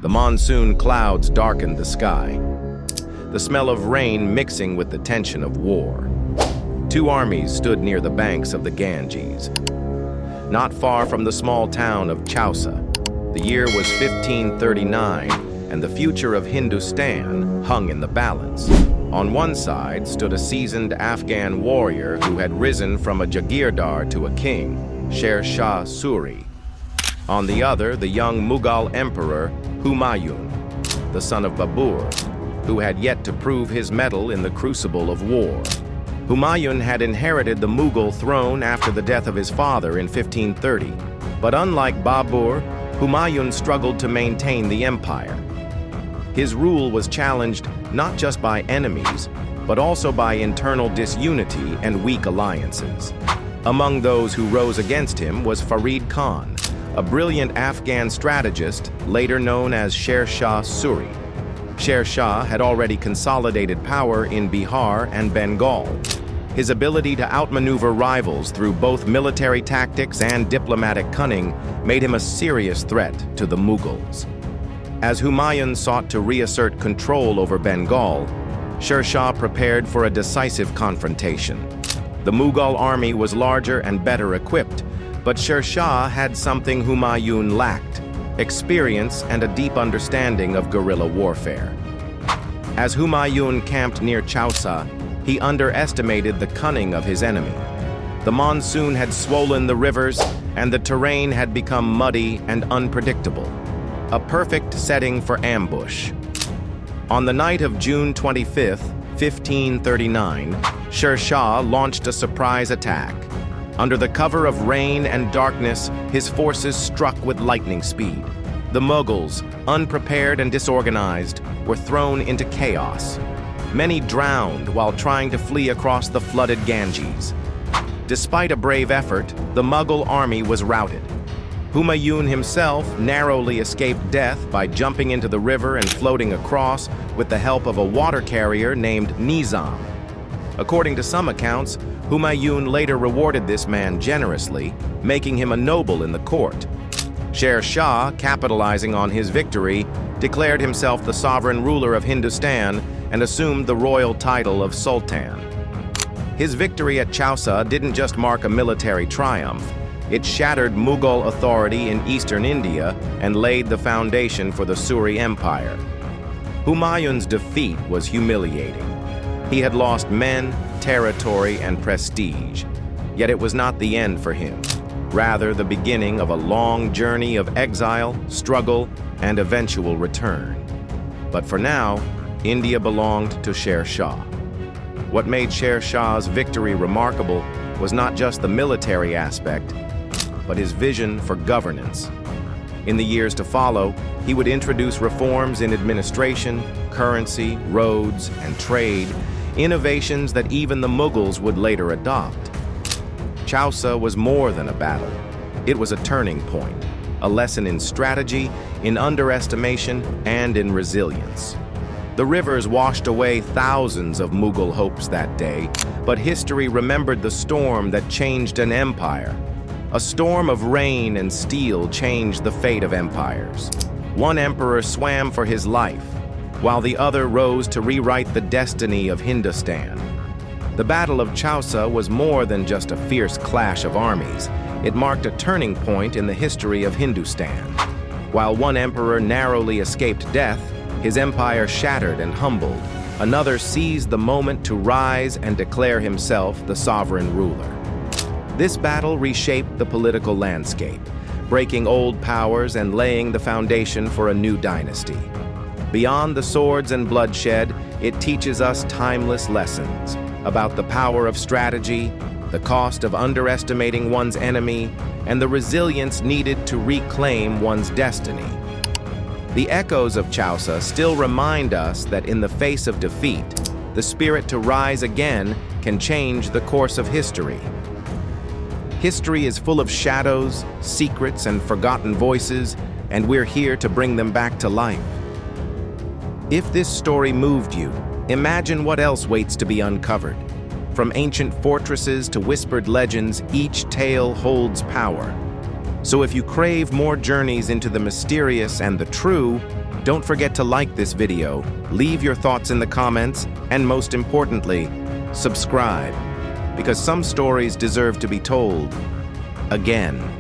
The monsoon clouds darkened the sky, the smell of rain mixing with the tension of war. Two armies stood near the banks of the Ganges, not far from the small town of Chausa. The year was 1539, and the future of Hindustan hung in the balance. On one side stood a seasoned Afghan warrior who had risen from a jagirdar to a king, Sher Shah Suri. On the other, the young Mughal Emperor Humayun, the son of Babur, who had yet to prove his mettle in the crucible of war. Humayun had inherited the Mughal throne after the death of his father in 1530, but unlike Babur, Humayun struggled to maintain the empire. His rule was challenged not just by enemies, but also by internal disunity and weak alliances. Among those who rose against him was Farid Khan, a brilliant Afghan strategist later known as Sher Shah Suri. Sher Shah had already consolidated power in Bihar and Bengal. His ability to outmaneuver rivals through both military tactics and diplomatic cunning made him a serious threat to the Mughals. As Humayun sought to reassert control over Bengal, Sher Shah prepared for a decisive confrontation. The Mughal army was larger and better equipped, but Sher Shah had something Humayun lacked: experience and a deep understanding of guerrilla warfare. As Humayun camped near Chausa, he underestimated the cunning of his enemy. The monsoon had swollen the rivers, and the terrain had become muddy and unpredictable, a perfect setting for ambush. On the night of June 25, 1539, Sher Shah launched a surprise attack. Under the cover of rain and darkness, his forces struck with lightning speed. The Mughals, unprepared and disorganized, were thrown into chaos. Many drowned while trying to flee across the flooded Ganges. Despite a brave effort, the Mughal army was routed. Humayun himself narrowly escaped death by jumping into the river and floating across with the help of a water carrier named Nizam. According to some accounts, Humayun later rewarded this man generously, making him a noble in the court. Sher Shah, capitalizing on his victory, declared himself the sovereign ruler of Hindustan and assumed the royal title of Sultan. His victory at Chausa didn't just mark a military triumph. It shattered Mughal authority in eastern India and laid the foundation for the Suri Empire. Humayun's defeat was humiliating. He had lost men, territory, and prestige. Yet it was not the end for him, rather the beginning of a long journey of exile, struggle, and eventual return. But for now, India belonged to Sher Shah. What made Sher Shah's victory remarkable was not just the military aspect, but his vision for governance. In the years to follow, he would introduce reforms in administration, currency, roads, and trade, innovations that even the Mughals would later adopt. Chausa was more than a battle. It was a turning point, a lesson in strategy, in underestimation, and in resilience. The rivers washed away thousands of Mughal hopes that day, but history remembered the storm that changed an empire. A storm of rain and steel changed the fate of empires. One emperor swam for his life, while the other rose to rewrite the destiny of Hindustan. The Battle of Chausa was more than just a fierce clash of armies. It marked a turning point in the history of Hindustan. While one emperor narrowly escaped death, his empire shattered and humbled. Another seized the moment to rise and declare himself the sovereign ruler. This battle reshaped the political landscape, breaking old powers and laying the foundation for a new dynasty. Beyond the swords and bloodshed, it teaches us timeless lessons about the power of strategy, the cost of underestimating one's enemy, and the resilience needed to reclaim one's destiny. The echoes of Chausa still remind us that in the face of defeat, the spirit to rise again can change the course of history. History is full of shadows, secrets, and forgotten voices, and we're here to bring them back to life. If this story moved you, imagine what else waits to be uncovered. From ancient fortresses to whispered legends, each tale holds power. So if you crave more journeys into the mysterious and the true, don't forget to like this video, leave your thoughts in the comments, and most importantly, subscribe, because some stories deserve to be told again.